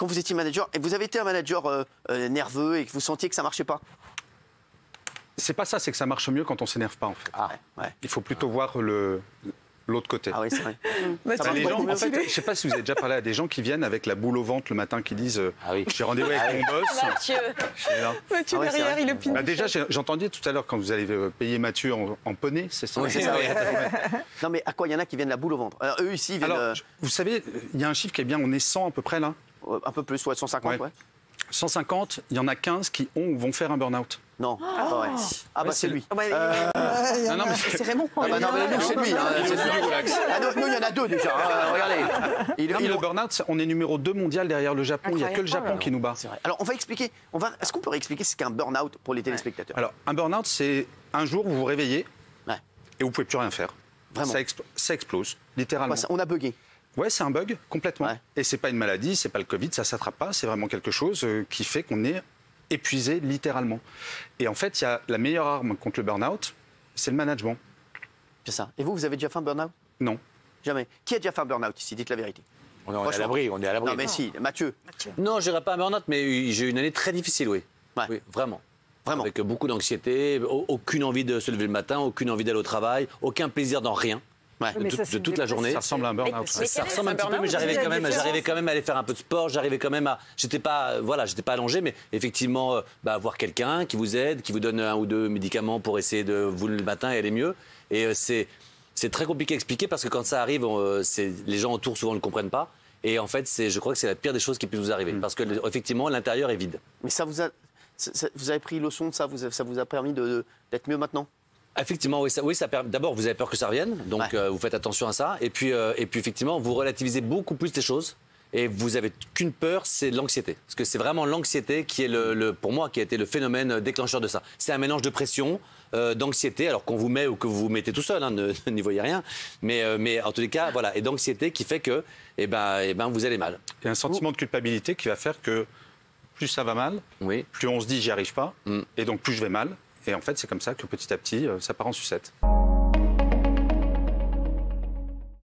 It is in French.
quand vous étiez manager, et vous avez été un manager nerveux et que vous sentiez que ça marchait pas? C'est pas ça, c'est que ça marche mieux quand on s'énerve pas en fait. Ah, ouais. Il faut plutôt voir l'autre côté. Ah oui, c'est vrai. Les gens, en fait, je sais pas si vous avez déjà parlé à des gens qui viennent avec la boule au ventre le matin, qui disent j'ai rendez-vous avec mon boss. Mathieu. Mathieu Ah ouais, derrière, il opine. Déjà, j'entendais tout à l'heure quand vous allez payer Mathieu en poney, c'est ça? Oui, c'est ça. Non, mais à quoi il y en a qui viennent la boule au ventre? Alors, eux ici, ils viennent Alors, vous savez, il y a un chiffre qui est bien, on est 100 à peu près là. un peu plus, ouais, 150, ouais. 150, il y en a 15 qui ont ou vont faire un burn-out. Non, ah ouais. Ah bah c'est lui. Non, mais c'est Raymond. Ah bah non, mais nous, c'est lui. C'est sûr. Ah, nous, il y en a deux déjà. Regardez. Non, mais le burn-out, on est numéro 2 mondial derrière le Japon. Il n'y a que le Japon qui nous bat. C'est vrai. Alors, on va expliquer. Est-ce qu'on peut réexpliquer ce qu'est un burn-out pour les téléspectateurs? Alors, un burn-out, c'est un jour vous vous réveillez Ouais. et vous ne pouvez plus rien faire. Vraiment. Ça explose, littéralement. On a bugué. Ouais, c'est un bug, complètement. Ouais. Et c'est pas une maladie, c'est pas le Covid, ça s'attrape pas. C'est vraiment quelque chose qui fait qu'on est épuisé, littéralement. Et en fait, il y a la meilleure arme contre le burn-out, c'est le management. C'est ça. Et vous avez déjà fait un burn-out? Non. Jamais. Qui a déjà fait un burn-out ici? Dites la vérité. On est à l'abri, on est à l'abri. Non, mais si, Mathieu. Non, je dirais pas un burn-out, mais j'ai eu une année très difficile, oui. Ouais. Oui, vraiment. Vraiment. Avec beaucoup d'anxiété, aucune envie de se lever le matin, aucune envie d'aller au travail, aucun plaisir dans rien. Ouais. De toute la journée. Ça ressemble à un burn-out. Mais Ça quel est ressemble un petit peu, mais j'arrivais quand même à aller faire un peu de sport, j'arrivais quand même à... J'étais pas allongé, mais effectivement, voir quelqu'un qui vous aide, qui vous donne 1 ou 2 médicaments pour essayer de vous le matin et aller mieux. Et c'est très compliqué à expliquer parce que quand ça arrive, les gens autour souvent ne le comprennent pas. Et en fait, je crois que c'est la pire des choses qui peut nous arriver. Parce que effectivement, l'intérieur est vide. Mais vous avez pris leçon de ça? Ça vous a permis d'être mieux maintenant? Effectivement, oui. D'abord, vous avez peur que ça revienne, donc vous faites attention à ça. Et puis effectivement, vous relativisez beaucoup plus les choses. Et vous avez qu'une peur, c'est l'anxiété. Parce que c'est vraiment l'anxiété qui est pour moi, qui a été le phénomène déclencheur de ça. C'est un mélange de pression, d'anxiété, alors qu'on vous met ou que vous vous mettez tout seul, n'y voyez rien. Mais en tous les cas, voilà, et d'anxiété qui fait que, vous allez mal. Il y a un sentiment de culpabilité qui va faire que plus ça va mal, Oui. plus on se dit j'y arrive pas, et donc plus je vais mal. Et en fait, c'est comme ça que petit à petit, ça part en sucette.